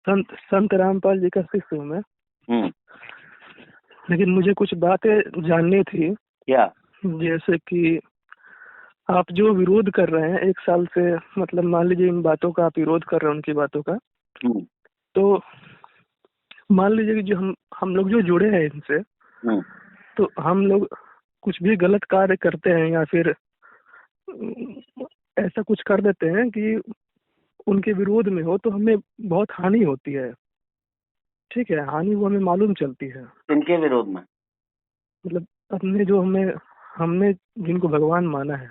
संत संत रामपाल जी का शिष्य हूँ मैं। हम्म। लेकिन मुझे कुछ बातें जाननी थी। क्या? जैसे कि आप जो विरोध कर रहे हैं 1 साल से, मतलब मान लीजिए इन बातों का आप विरोध कर रहे हैं, उनकी बातों का, हम्म। तो मान लीजिए कि जो हम लोग जो जुड़े हैं इनसे, हम्म। तो हम लोग कुछ भी गलत कार्य करते हैं या फिर ऐसा कुछ कर देते हैं कि उनके विरोध में हो, तो हमें बहुत हानि होती है। ठीक है, हानि वो हमें मालूम चलती है। किनके विरोध में? मतलब अपने जो हमने जिनको भगवान माना है,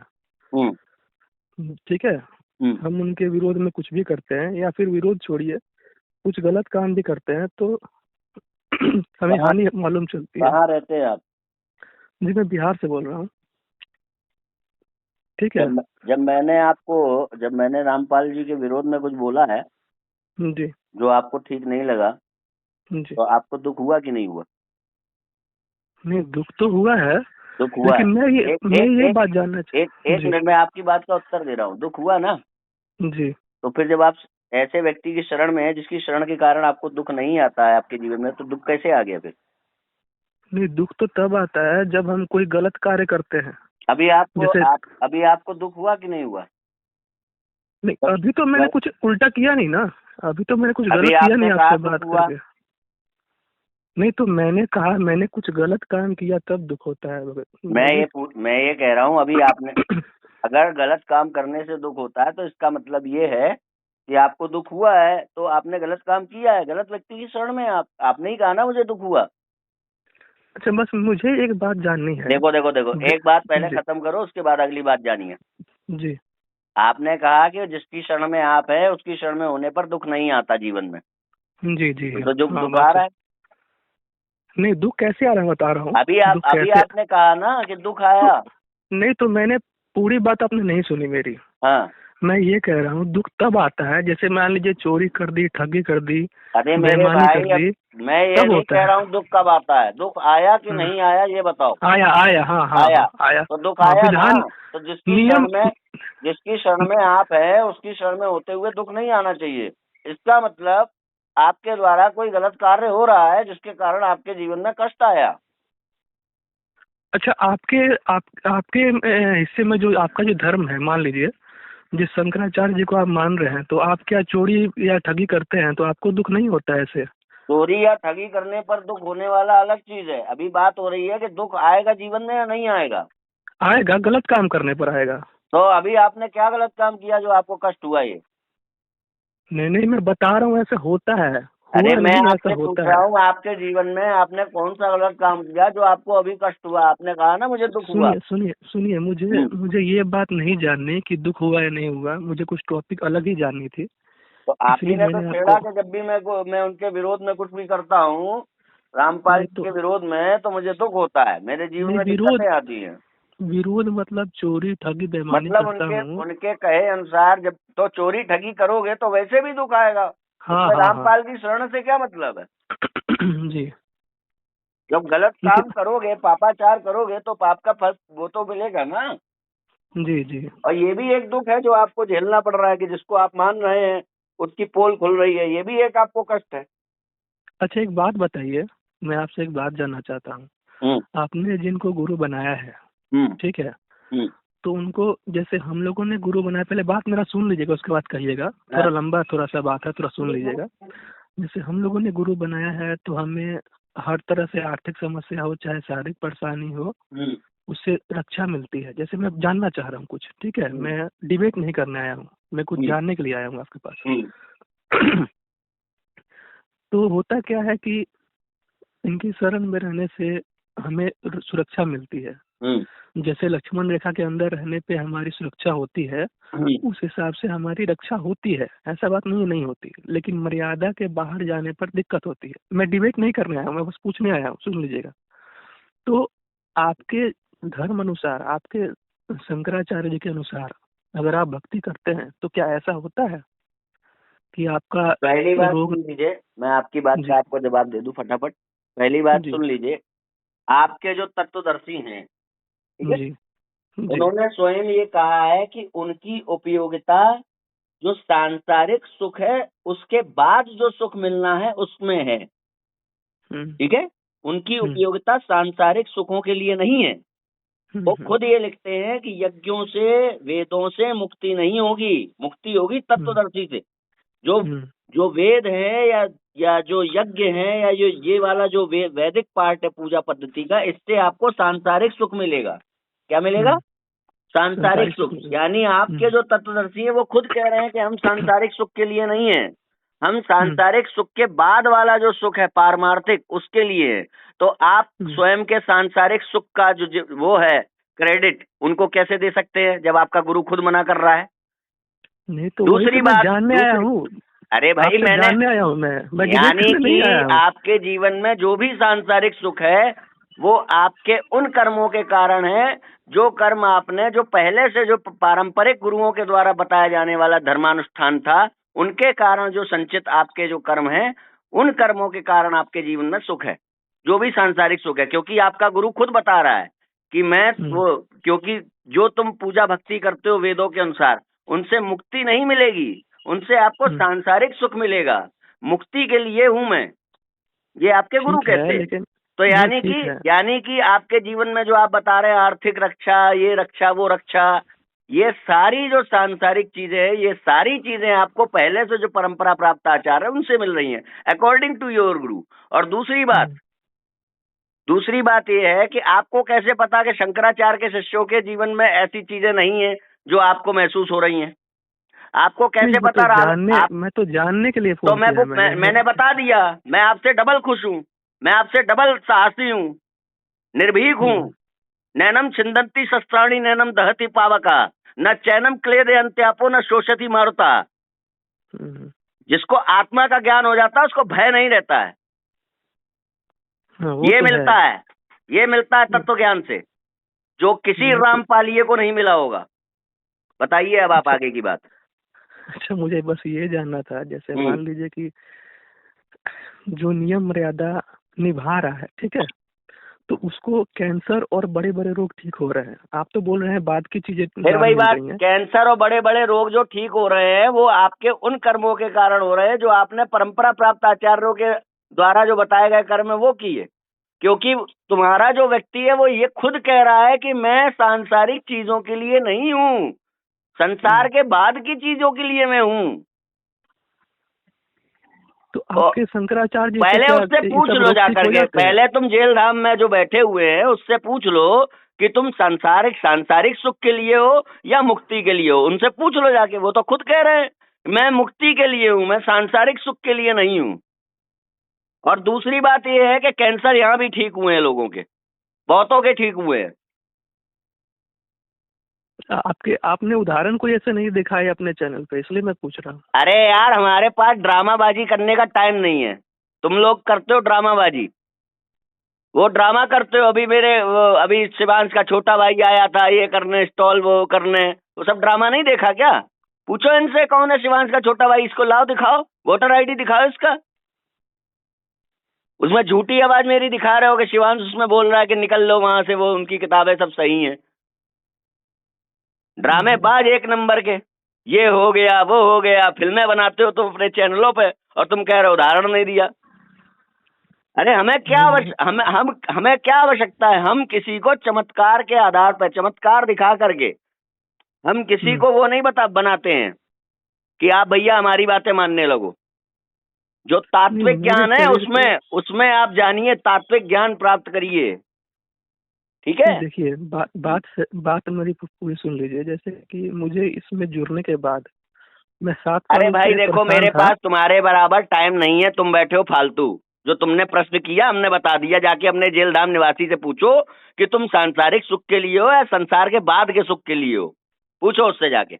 हम्म। ठीक है, हम्म। हम उनके विरोध में कुछ भी करते हैं या फिर विरोध छोड़िए, कुछ गलत काम भी करते हैं, तो हमें कहाँ हानि मालूम चलती है। कहाँ रहते हैं आप? जी, मैं बिहार से बोल रहा हूँ। ठीक है। जब मैंने रामपाल जी के विरोध में कुछ बोला है जी जो आपको ठीक नहीं लगा, जी। तो आपको दुख हुआ कि नहीं हुआ? नहीं, दुख तो हुआ है, दुख हुआ है। लेकिन एक मैं एक ये एक बात जानना एक एक जी मिनट में आपकी बात का उत्तर दे रहा हूँ। दुख हुआ ना? जी। तो फिर जब आप ऐसे व्यक्ति की शरण में है जिसकी शरण के कारण आपको दुख नहीं आता है आपके जीवन में, तो दुख कैसे आ गया फिर? नहीं, दुख तो तब आता है जब हम कोई गलत कार्य करते हैं। जैसे अभी आपको दुख हुआ कि नहीं हुआ? नहीं, जब अभी तो मैंने जब कुछ उल्टा किया नहीं ना। अभी तो मैंने कुछ अभी गलत किया आपने नहीं कहा आपसे दुख बात हुआ। करके। नहीं, तो मैंने कहा मैंने कुछ गलत काम किया तब दुख होता है मोहित। मैं ये कह रहा हूँ, अभी आपने अगर गलत काम करने से दुख होता है तो इसका मतलब ये है कि आपको दुख हुआ है, तो आपने गलत काम किया है, गलत व्यक्ति की शरण में आपने ही कहा ना मुझे दुख हुआ। अच्छा, बस मुझे एक बात जाननी है। देखो देखो देखो, एक बात पहले जी खत्म करो, उसके बाद अगली बात जानिए। जी आपने कहा कि जिसकी शरण में आप है उसकी शरण में होने पर दुख नहीं आता जीवन में। जी जी। तो जो हाँ, दुख बात आ तो रहा है, नहीं, दुख कैसे आ रहा है बता रहा हूँ। दुख अभी कैसे? आपने कहा ना कि दुख तो आया। नहीं, तो मैंने पूरी बात आपने नहीं सुनी मेरी। हाँ। मैं ये कह रहा हूँ दुख तब आता है जैसे मान लीजिए चोरी कर दी, ठगी कर दी, अरे मेरे बेईमानी कर भाई, अब दी, मैं ये तब नहीं होता कह है। रहा हूँ दुख कब आता है, दुख आया कि हाँ, नहीं आया ये बताओ। आया आया, हाँ हाँ आया, हाँ, आया। तो दुख हाँ, आया ना। विधान तो नियम। जिसकी शरण में आप है उसकी शरण में होते हुए दुख नहीं आना चाहिए। इसका मतलब आपके द्वारा कोई गलत कार्य हो रहा है जिसके कारण आपके जीवन में कष्ट आया। अच्छा, आपके हिस्से में जो आपका जो धर्म है, मान लीजिए जिस शंकराचार्य जी को आप मान रहे हैं, तो आप क्या चोरी या ठगी करते हैं तो आपको दुख नहीं होता है ऐसे? चोरी या ठगी करने पर दुख होने वाला अलग चीज है। अभी बात हो रही है कि दुख आएगा जीवन में या नहीं आएगा। आएगा, गलत काम करने पर आएगा। तो अभी आपने क्या गलत काम किया जो आपको कष्ट हुआ ये? नहीं नहीं, मैं बता रहा हूँ ऐसा होता है। अरे हुआ मैं नहीं, ऐसा आपसे पूछ होता रहा है। हूँ, आपके जीवन में आपने कौन सा गलत काम किया जो आपको अभी कष्ट हुआ? आपने कहा ना मुझे दुख हुआ। सुनिए सुनिए सुनिए, मुझे हम्म। मुझे ये बात नहीं जाननी कि दुख हुआ या नहीं हुआ, मुझे कुछ टॉपिक अलग ही जाननी थी। तो आप ही इसलिए ने तो मैंने छेड़ा आपको कि जब भी मैं उनके विरोध में कुछ भी करता हूँ, रामपाल नहीं जी तो के विरोध में, तो मुझे दुख होता है, मेरे जीवन नहीं, में विरोध दिक्कतें आती हैं। विरोध मतलब चोरी ठगी बेईमानी मतलब करता उनके हूँ। उनके कहे अनुसार जब तो चोरी ठगी करोगे तो वैसे भी दुख आएगा। हाँ उसमें हाँ हाँ। रामपाल की शरण से क्या मतलब है? जी। जब गलत लेकिन काम करोगे, पापाचार करोगे, तो पाप का फल वो तो मिलेगा ना। जी जी। और ये भी एक दुख है जो आपको झेलना पड़ रहा है कि जिसको आप मान रहे हैं उसकी पोल खुल रही है, ये भी एक आपको कष्ट है। अच्छा, एक बात बताइए, मैं आपसे एक बात जानना चाहता हूँ। हम्म। आपने जिनको गुरु बनाया है, हम्म। ठीक है, हम्म। तो उनको जैसे हम लोगों ने गुरु बनाया, पहले बात मेरा सुन लीजिएगा, उसके बाद कहिएगा। हाँ। थोड़ा लंबा थोड़ा सा बात है, थोड़ा सुन लीजिएगा। जैसे हम लोगों ने गुरु बनाया है तो हमें हर तरह से आर्थिक समस्या हो चाहे शारीरिक परेशानी हो, हम्म। उससे रक्षा मिलती है। जैसे मैं जानना चाह रहा हूँ कुछ, ठीक है, मैं डिबेट नहीं करने आया हूँ, मैं कुछ हम्म। जानने के लिए आया हूँ आपके पास। हम्म। तो होता क्या है कि इनकी शरण में रहने से हमें सुरक्षा मिलती है। हम्म। जैसे लक्ष्मण रेखा के अंदर रहने पे हमारी सुरक्षा होती है, हम्म। उस हिसाब से हमारी रक्षा होती है। ऐसा बात नहीं नहीं होती, लेकिन मर्यादा के बाहर जाने पर दिक्कत होती है। मैं डिबेट नहीं करने आया हूँ, मैं बस पूछने आया हूँ, सुन लीजिएगा। तो आपके धर्म अनुसार, आपके शंकराचार्य जी के अनुसार, अगर आप भक्ति करते हैं तो क्या ऐसा होता है कि आपका पहली बात रोग? सुन लीजिए, मैं आपकी बात जी का आपको जवाब दे दूं फटाफट। पहली बात जी सुन लीजिए, आपके जो तत्वदर्शी हैं, ठीक है, जी जी उन्होंने स्वयं ये कहा है कि उनकी उपयोगिता जो सांसारिक सुख है उसके बाद जो सुख मिलना है उसमें है। ठीक है, उनकी उपयोगिता सांसारिक सुखों के लिए नहीं है। वो खुद ये लिखते हैं कि यज्ञों से वेदों से मुक्ति नहीं होगी, मुक्ति होगी तत्वदर्शी से। जो जो वेद है या जो यज्ञ है या ये वाला जो वैदिक पार्ट है पूजा पद्धति का, इससे आपको सांसारिक सुख मिलेगा। क्या मिलेगा? सांसारिक सुख। यानी आपके जो तत्वदर्शी है वो खुद कह रहे हैं कि हम सांसारिक सुख के लिए नहीं है, हम सांसारिक सुख के बाद वाला जो सुख है पारमार्थिक, उसके लिए है। तो आप स्वयं के सांसारिक सुख का जो वो है क्रेडिट उनको कैसे दे सकते हैं जब आपका गुरु खुद मना कर रहा है? नहीं तो दूसरी बात, जानने आया हूँ। अरे भाई मैंने जानने आया हूँ मैं यानी कि आपके जीवन में जो भी सांसारिक सुख है वो आपके उन कर्मों के कारण है, जो कर्म आपने जो पहले से जो पारंपरिक गुरुओं के द्वारा बताया जाने वाला धर्मानुष्ठान था, उनके कारण जो संचित आपके जो कर्म है, उन कर्मों के कारण आपके जीवन में सुख है, जो भी सांसारिक सुख है। क्योंकि आपका गुरु खुद बता रहा है कि मैं वो, क्योंकि जो तुम पूजा भक्ति करते हो वेदों के अनुसार, उनसे मुक्ति नहीं मिलेगी, उनसे आपको सांसारिक सुख मिलेगा। मुक्ति के लिए हूं मैं, ये आपके गुरु कहते हैं। तो यानी कि आपके जीवन में जो आप बता रहे हैं आर्थिक रक्षा, ये रक्षा, वो रक्षा, ये सारी जो सांसारिक चीजें हैं, ये सारी चीजें आपको पहले से जो परंपरा प्राप्त आचार है उनसे मिल रही हैं, अकॉर्डिंग टू योर गुरु। और दूसरी बात ये है कि आपको कैसे पता कि शंकराचार्य के शिष्यों के जीवन में ऐसी चीजें नहीं है जो आपको महसूस हो रही हैं? आपको कैसे पता रहा? मैं तो जानने के लिए फोन किया। मैंने बता दिया, मैं आपसे डबल खुश हूँ, मैं आपसे डबल साहसी हूँ, निर्भीक हूँ। नैनम छिंदंती शस्त्राणी नैनम दहति पावका, न चैनम क्लेदे अंत्यापो न शोषति मारुता। जिसको आत्मा का ज्ञान हो जाता है उसको भय नहीं रहता है। ये मिलता है तत्व ज्ञान से, जो किसी रामपालिये को नहीं मिला होगा। बताइए अब आप आगे की बात। अच्छा, मुझे बस ये जानना था, जैसे मान लीजिए कि जो नियम मर्यादा निभा रहा है, ठीक है, तो उसको कैंसर और बड़े बड़े रोग ठीक हो रहे हैं। आप तो बोल रहे हैं बाद की चीजें। फिर वही बात, कैंसर और बड़े बड़े रोग जो ठीक हो रहे हैं वो आपके उन कर्मों के कारण हो रहे हैं जो आपने परंपरा प्राप्त आचार्यों के द्वारा जो बताए गए कर्म वो किए। क्योंकि तुम्हारा जो व्यक्ति है वो ये खुद कह रहा है कि मैं सांसारिक चीजों के लिए नहीं हूँ, संसार के बाद की चीजों के लिए मैं हूँ। तो आपके शंकराचार्य पहले उससे पूछ लो जाकर के, पहले तुम जेल धाम में जो बैठे हुए हैं उससे पूछ लो कि तुम सांसारिक सुख के लिए हो या मुक्ति के लिए हो। उनसे पूछ लो जाके, वो तो खुद कह रहे हैं मैं मुक्ति के लिए हूँ, मैं सांसारिक सुख के लिए नहीं हूँ। और दूसरी बात यह है कि कैंसर यहाँ भी ठीक हुए हैं लोगों के, बहुतों के ठीक हुए हैं। आपने उदाहरण कोई ऐसे नहीं देखा है अपने चैनल पे, इसलिए मैं पूछ रहा हूँ। अरे यार, हमारे पास ड्रामाबाजी करने का टाइम नहीं है। तुम लोग करते हो ड्रामाबाजी, वो ड्रामा करते हो। अभी शिवांश का छोटा भाई आया था ये करने, स्टॉल वो करने, वो सब ड्रामा नहीं देखा क्या? पूछो इनसे कौन है शिवांश का छोटा भाई, इसको लाओ, दिखाओ, वोटर आईडी दिखाओ इसका। उसमें झूठी आवाज मेरी दिखा रहे हो कि शिवांश उसमें बोल रहा है कि निकल लो वहां से, वो उनकी किताबें सब सही हैं। ड्रामेबाज एक नंबर के, ये हो गया वो हो गया, फिल्में बनाते हो तुम अपने चैनलों पे और तुम कह रहे हो उदाहरण नहीं दिया। अरे हमें क्या आवश्यकता है? हम किसी को चमत्कार के आधार पर चमत्कार दिखा करके हम किसी को वो नहीं बनाते हैं कि आप भैया हमारी बातें मानने लगो। जो तात्विक ज्ञान है उसमें आप जानिए, तात्विक ज्ञान प्राप्त करिए, ठीक है? देखिए, बात मेरी पूरी सुन लीजिए। जैसे कि मुझे इसमें जुड़ने के बाद मैं 7 साल, अरे भाई देखो, मेरे पास तुम्हारे बराबर टाइम नहीं है, तुम बैठे हो फालतू। जो तुमने प्रश्न किया हमने बता दिया, जाके अपने जेल धाम निवासी से पूछो कि तुम सांसारिक सुख के लिए हो या संसार के बाद के सुख के लिए हो, पूछो उससे जाके।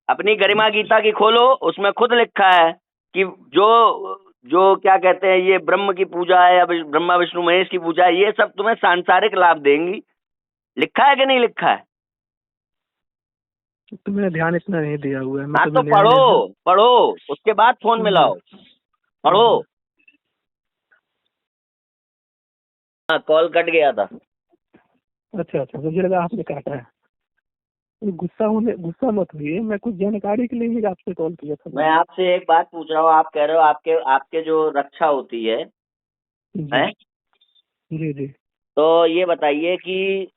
अपनी गरिमा गीता की खोलो, उसमें खुद लिखा है कि जो क्या कहते हैं, ये ब्रह्म की पूजा है या ब्रह्मा विष्णु महेश की पूजा है, ये सब तुम्हें सांसारिक लाभ देंगी। लिखा है कि नहीं लिखा है? तो मैंने ध्यान इतना नहीं दिया हुआ है। हाँ तो पढ़ो, उसके बाद फोन मिलाओ, पढ़ो। हाँ, कॉल कट गया था। अच्छा, मुझे लगा आपने काटा है। गुस्सा मत हुई, मैं कुछ जानकारी के लिए ही आपसे कॉल किया था। मैं आपसे एक बात पूछ रहा हूँ, आप कह रहे हो आपके आपके जो रक्षा होती है जी हैं? जी जी। तो ये बताइए कि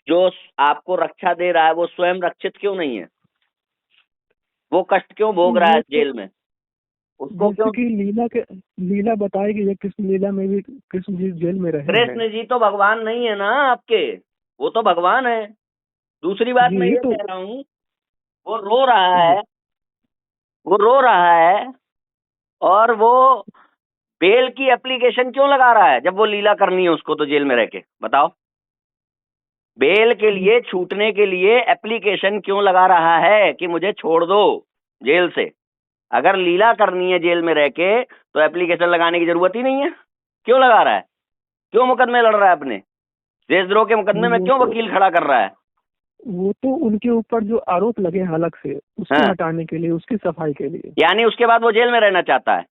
जो आपको रक्षा दे रहा है वो स्वयं रक्षित क्यों नहीं है? वो कष्ट क्यों भोग रहा है वो तो जेल में? उसको जैसे क्यों? कि लीला बताएगी, ये कृष्ण लीला में भी कृष्ण जी जेल में रहे हैं। कृष्ण जी तो भगवान नहीं है ना आपके, वो तो भगवान है। दूसरी बात मैं जी ये तो कह रहा हूँ, वो रो रहा जी है, वो रो रहा है, और वो बेल की एप्लीकेशन क्यों लगा रहा है जब वो लीला करनी है उसको तो जेल में रह के? बताओ, बेल के लिए छूटने के लिए एप्लीकेशन क्यों लगा रहा है कि मुझे छोड़ दो जेल से? अगर लीला करनी है जेल में रह के तो एप्लीकेशन लगाने की जरूरत ही नहीं है। क्यों लगा रहा है? क्यों मुकदमे लड़ रहा है अपने? देशद्रोह के मुकदमे में क्यों वकील खड़ा कर रहा है? वो तो उनके ऊपर जो आरोप लगे हैं अलग से, उसको हाँ, हटाने के लिए, उसकी सफाई के लिए। यानी उसके बाद वो जेल में रहना चाहता है।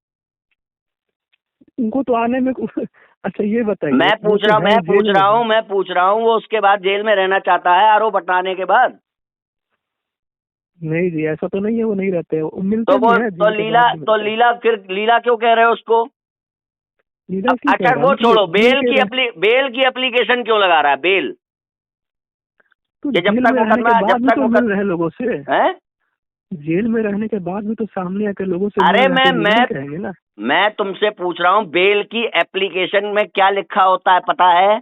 उनको तो आने में अच्छा ये बताइए, मैं वो पूछ तो रहा हूँ है मैं पूछ जेल में रहा है। हूँ मैं पूछ रहा हूँ वो उसके बाद जेल में रहना चाहता है आरोप हटाने के बाद? नहीं जी, ऐसा तो नहीं है, वो नहीं रहते हैं, वो तो मिलते भी वो हैं, तो जेल के लीला बाद भी तो मिलते हैं। लीला फिर लीला क्यों कह रहे हो उसको? लीला क्यों कह अच्छा रहा वो हूँ कि छोड़ो, जेल के रह बेल की एप्लीकेशन क्यों लगा रहा है? बेल तो कि जेल में रहने के बाद भी तो मिल रहे हैं लोगों से। है? जेल में रहने के बाद भी तो सामने आकर लोगों से मिल अरे रहे हैं, तो लीला ही कहेंगे ना। मैं तुमसे पूछ रहा हूँ, बेल की एप्लीकेशन में क्या लिखा होता है पता है?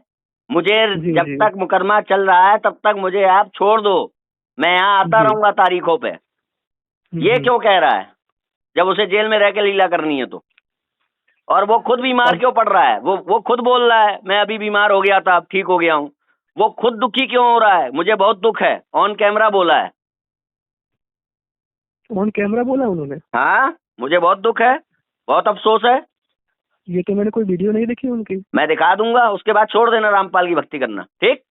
मुझे जी जब जी तक मुकदमा चल रहा है तब तक मुझे आप छोड़ दो, मैं यहाँ आता जी। रहूंगा तारीखों पे। ये हम्म। क्यों कह रहा है जब उसे जेल में रह के लीला करनी है तो? और वो खुद बीमार और क्यों पड़ रहा है? वो खुद बोल रहा है मैं अभी बीमार हो गया था, अब ठीक हो गया हूँ। वो खुद दुखी क्यों हो रहा है? मुझे बहुत दुख है, ऑन कैमरा बोला है। ऑन कैमरा बोला उन्होंने? हाँ, मुझे बहुत दुख है, बहुत अफसोस है। ये तो मैंने कोई वीडियो नहीं देखी उनकी। मैं दिखा दूंगा, उसके बाद छोड़ देना रामपाल की भक्ति करना, ठीक?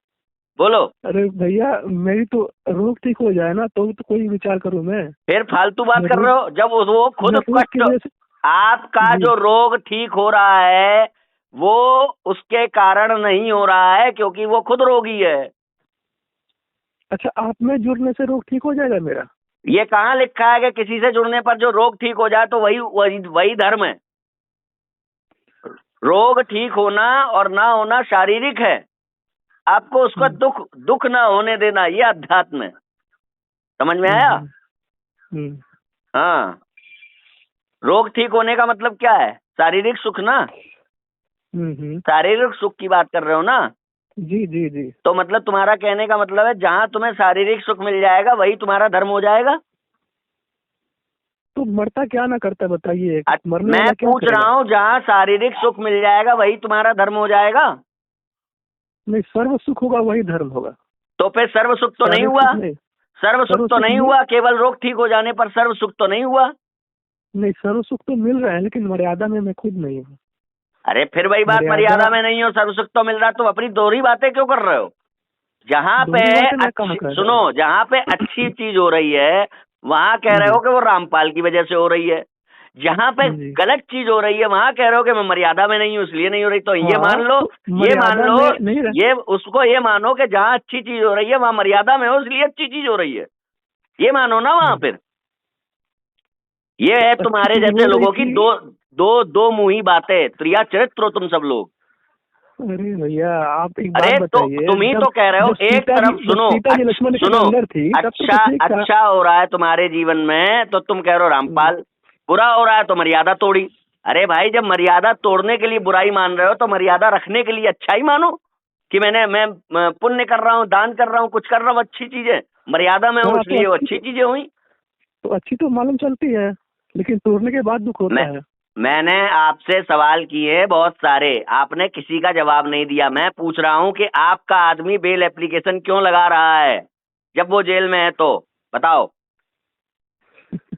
बोलो। अरे भैया, मेरी तो रोग ठीक हो जाए ना तो कोई विचार करूं मैं। फिर फालतू बात मैं कर रोग रहे हो जब वो खुद मैं रोग की कष्ट। वजह से। आपका जी। जो रोग ठीक हो रहा है वो उसके कारण नहीं हो रहा है क्योंकि वो खुद रोगी है। अच्छा, आप में जुड़ने से रोग ठीक हो जाएगा मेरा? ये कहाँ लिखा है कि किसी से जुड़ने पर जो रोग ठीक हो जाए तो वही वही वही धर्म है? रोग ठीक होना और ना होना शारीरिक है, आपको उसका हम्म दुख दुख ना होने देना ये अध्यात्म है। समझ में हम्म आया? हम्म हम्म हाँ, रोग ठीक होने का मतलब क्या है? शारीरिक सुख ना, हम्म। शारीरिक सुख की बात कर रहे हो ना? जी जी जी। तो मतलब तुम्हारा कहने का मतलब है जहां तुम्हें शारीरिक सुख मिल जाएगा वही तुम्हारा धर्म हो जाएगा? तो मरता क्या ना करता बताइए, मरने मैं वाला क्या पूछ रहा करेगा? हूँ जहां शारीरिक सुख मिल जाएगा वही तुम्हारा धर्म हो जाएगा? नहीं, सर्व सुख होगा वही धर्म होगा। तो फिर सर्व सुख तो नहीं शारीरिक हुआ? सुख नहीं। सर्व सुख सर्व तो सुख नहीं मिल हुआ, केवल रोग ठीक हो जाने पर सर्व सुख तो नहीं हुआ? नहीं, सर्व सुख तो मिल रहा है, लेकिन मर्यादा में मैं खुद नहीं हूँ। अरे फिर वही बात, मर्यादा। मर्यादा में नहीं हो सर्व सुख तो मिल रहा है, तो अपनी दोहरी बातें क्यों कर रहे हो? जहां पे दोहरी बातें मैं कहाँ अच्छी, कर रहा सुनो, हूँ? जहां पे अच्छी चीज हो रही है वहां कह रहे हो जी कि वो रामपाल की वजह से हो रही है। जहां पे जी। गलत चीज हो रही है वहां कह रहे हो कि मैं मर्यादा में नहीं हूं इसलिए नहीं हो रही। तो ये मान हाँ, लो, तो ये मान मर्यादा लो, में नहीं रह। ये उसको ये मानो कि जहां अच्छी चीज हो रही है वहां मर्यादा में हो इसलिए अच्छी चीज हो रही है, ये मानो ना वहां। फिर ये है अच्छी तुम्हारे चीज जैसे हो रही लोगों की थी। दो दो दो मुंही बातें, त्रिया चरित्र हो तुम सब लोग। अरे भैया, आप एक बात अरे तो बताइए, तुम ही जब तो कह रहे हो, जब एक सीता जी तरफ जब सुनो, सीता जी लक्ष्मण के सुनो, अंदर थी तब तो अच्छा ठीक था। अच्छा हो रहा है तुम्हारे जीवन में तो तुम कह रहे हो रामपाल, बुरा हो रहा है तो मर्यादा तोड़ी। अरे भाई, जब मर्यादा तोड़ने के लिए बुराई मान रहे हो तो मर्यादा रखने के लिए अच्छा ही मानो कि मैं पुण्य कर रहा हूँ, दान कर रहा हूँ, कुछ कर रहा हूँ, अच्छी चीजें, मर्यादा में हूँ हाँ, इसलिए वो अच्छी चीजें हुई। तो अच्छी तो मालूम चलती है, लेकिन तोड़ने के बाद दुख मैं होता है। मैंने आपसे सवाल किए बहुत सारे, आपने किसी का जवाब नहीं दिया। मैं पूछ रहा हूं कि आपका आदमी बेल एप्लीकेशन क्यों लगा रहा है जब वो जेल में है? तो बताओ,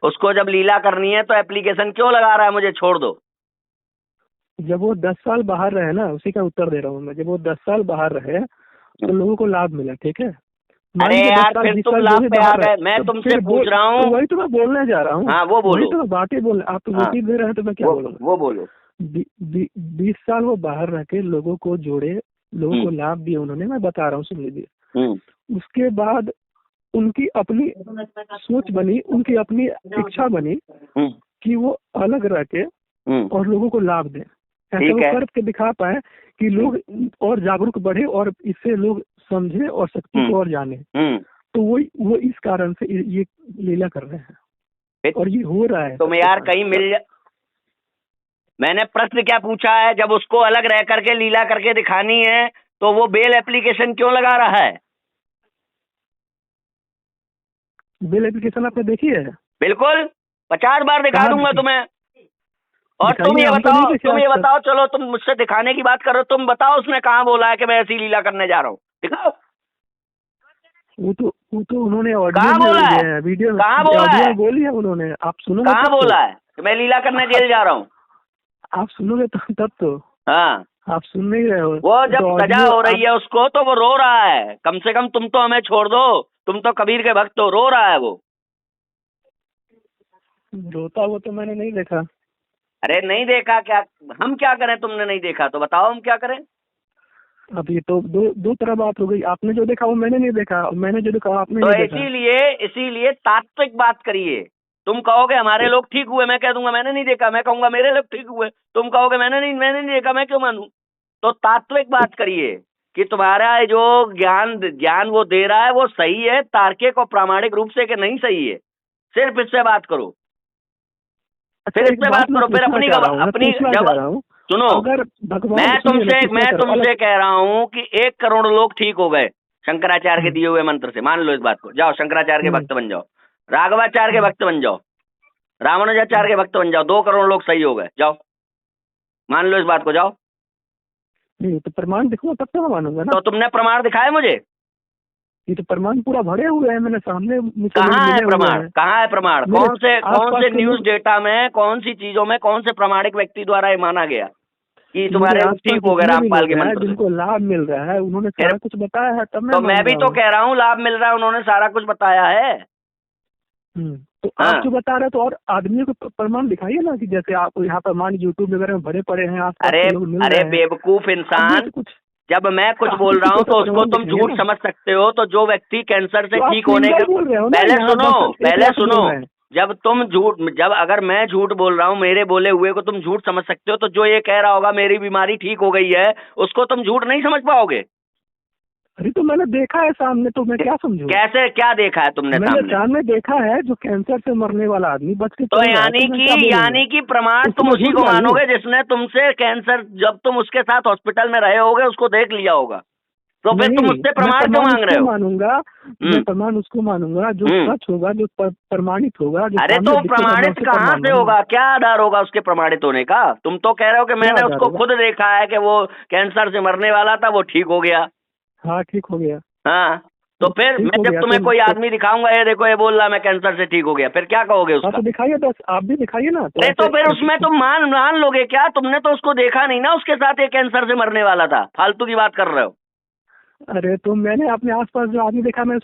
उसको जब लीला करनी है तो एप्लीकेशन क्यों लगा रहा है मुझे छोड़ दो? जब वो 10 साल बाहर रहे ना, उसी का उत्तर दे रहा हूँ मैं। जब वो 10 साल बाहर रहे तो लोगों को लाभ मिला, ठीक है। मान अरे लीजिए 10 यार, साल फिर 20 तुम साल जो लाभ भी पे आ बाहर रहे, गए। मैं तो तुमसे फिर पूछ रहा तो हूँ। वही तो मैं बोलने जा रहा हूँ। हाँ, वो वही बोलो। तो मैं बातें बोल, आप तो हाँ, वकील दे रहे हैं तो मैं क्या बोलूँगा। वो बोलो। 20 साल वो बाहर रह के लोगों को जोड़े, लोगों हम्म को लाभ दिए उन्होंने, मैं बता रहा हूँ, सुन लीजिए। हम्म उसके बाद उनकी अपनी सोच बनी, उनकी अपनी इच्छा बनी कि वो अलग रह के और लोगों को लाभ दें, ऐसा वो कर के दिखा पाए कि लोग और जागरूक बढ़े और इससे लोग समझे और शक्ति को और जाने। तो वो इस कारण से ये लीला कर रहे हैं और ये हो रहा है। तुम यार कहीं मैंने प्रश्न क्या पूछा है, जब उसको अलग रह करके लीला करके दिखानी है तो वो बेल एप्लीकेशन क्यों लगा रहा है? बेल एप्लीकेशन आपने देखी है? बिल्कुल, 50 बार दिखा दूंगा तुम्हें। और तुम ये बताओ, चलो तुम मुझसे दिखाने की बात करो, तुम बताओ उसने कहाँ बोला है कि मैं ऐसी लीला करने जा रहा हूँ, दिखाओ। वो तो उन्होंने कहाँ बोला है, वीडियो कहाँ बोला है, बोली है उन्होंने, आप सुनो। कहाँ बोला है कि मैं लीला करने जेल जा रहा हूँ? आप सुनोगे तब तो। हाँ, आप सुन नहीं रहे हो। वो जब सजा हो रही है उसको तो वो रो रहा है। कम से कम तुम तो हमें छोड़ दो, तुम तो कबीर के भक्त हो। रो रहा है वो। रोता वो तो मैंने नहीं देखा। अरे नहीं देखा क्या? हम क्या करें? तुमने नहीं देखा तो बताओ हम क्या करें? अब ये तो दो तरह बात हो गई। आपने जो देखा वो मैंने नहीं देखा, मैंने जो देखा आपने नहीं देखा। इसीलिए तात्विक बात करिए। तुम कहोगे हमारे लोग ठीक हुए, मैं कह दूंगा मैंने नहीं देखा। मैं कहूंगा मेरे लोग ठीक हुए, तुम कहोगे मैंने नहीं देखा, मैं क्यों मानूं? तो तात्विक बात करिए कि तुम्हारा जो ज्ञान वो दे रहा है वो सही है, तार्किक और प्रामाणिक रूप से कि नहीं सही है। सिर्फ इससे बात करो, फिर इससे बात करो, फिर अपनी जब सुनो, मैं तुमसे कह रहा हूँ कि 1 करोड़ लोग ठीक हो गए शंकराचार्य के दिए हुए मंत्र से। मान लो इस बात को, जाओ शंकराचार्य के भक्त बन जाओ, राघवाचार्य के भक्त बन जाओ, रामानुजाचार्य के भक्त बन जाओ, 2 करोड़ लोग सही हो गए। जाओ मान लो इस बात को, जाओ। नहीं तो प्रमाण दिखो तब तो मैं मानूंगा ना। तो तुमने प्रमाण दिखाए मुझे? ये तो प्रमाण पूरा भरे हुए हैं मैंने सामने। कहाँ है प्रमाण? कहाँ है प्रमाण? कौन से न्यूज डेटा में, कौन सी चीजों में, कौन से प्रामाणिक व्यक्ति द्वारा ये माना गया कि तुम्हारे ठीक हो गए रामपाल के मंत्र से? जिनको लाभ मिल रहा है उन्होंने सारा कुछ बताया है, तब मैं भी तो कह रहा हूँ लाभ मिल रहा है, उन्होंने सारा कुछ बताया है। तो आप जो बता रहे तो और आदमियों को प्रमाण दिखाइए ना, कि जैसे आप यहाँ प्रमाण यूट्यूब वगैरह में भरे पड़े हैं। अरे बेवकूफ इंसान, जब मैं कुछ बोल रहा हूँ तो उसको तुम झूठ समझ सकते हो। तो जो व्यक्ति कैंसर से ठीक होने के पहले सुनो, जब अगर मैं झूठ बोल रहा हूँ, मेरे बोले हुए को तुम झूठ समझ सकते हो, तो जो ये कह रहा होगा मेरी बीमारी ठीक हो गई है, उसको तुम झूठ नहीं समझ पाओगे। अरे तो मैंने देखा है सामने, तो मैं क्या समझूं? कैसे? क्या देखा है तुमने? सामने देखा है जो कैंसर से मरने वाला आदमी बच के। तो यानी कि प्रमाण तुम उसी को मानोगे जिसने तुमसे कैंसर, जब तुम उसके साथ हॉस्पिटल में रहे होगे, उसको देख लिया होगा। तो फिर तुम उससे प्रमाण क्यों मांग रहे हो? मानूंगा मैं, प्रमाण उसको मानूंगा जो सच होगा, जो प्रमाणित होगा। अरे तो प्रमाणित कहाँ से होगा? क्या आधार होगा उसके प्रमाणित होने का? तुम तो कह रहे हो कि मैंने उसको खुद देखा है कि वो कैंसर से मरने वाला था, वो ठीक हो गया। हाँ ठीक हो गया। हाँ तो फिर मैं जब तुम्हें कोई आदमी दिखाऊंगा, ये देखो ये बोल रहा मैं कैंसर से ठीक हो गया, फिर क्या कहोगे उसका? तो दिखाइए, बस आप भी दिखाइए ना। तो फिर उसमें तुम मान लोगे क्या? तुमने तो उसको देखा नहीं ना, उसके साथ ये कैंसर से मरने वाला था। फालतू की बात कर रहे हो। अरे तो मैंने अपने आसपास जो आदमी देखा, मैं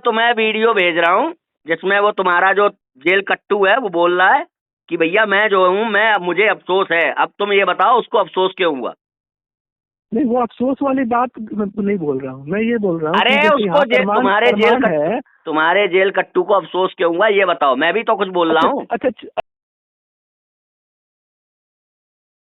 तुम्हें वीडियो भेज रहा हूँ जिसमें वो तुम्हारा जो जेल कट्टू है वो बोल रहा है कि भैया मैं जो हूँ, मुझे अफसोस है। अब तुम ये बताओ उसको अफसोस क्यों हुआ? नहीं, वो अफसोस वाली बात नहीं बोल रहा हूँ, मैं ये बोल रहा हूँ अरे उसको तुम्हारे जेल कट्टू को अफसोस क्यों हुआ ये बताओ। मैं भी तो कुछ बोल रहा हूँ। अच्छा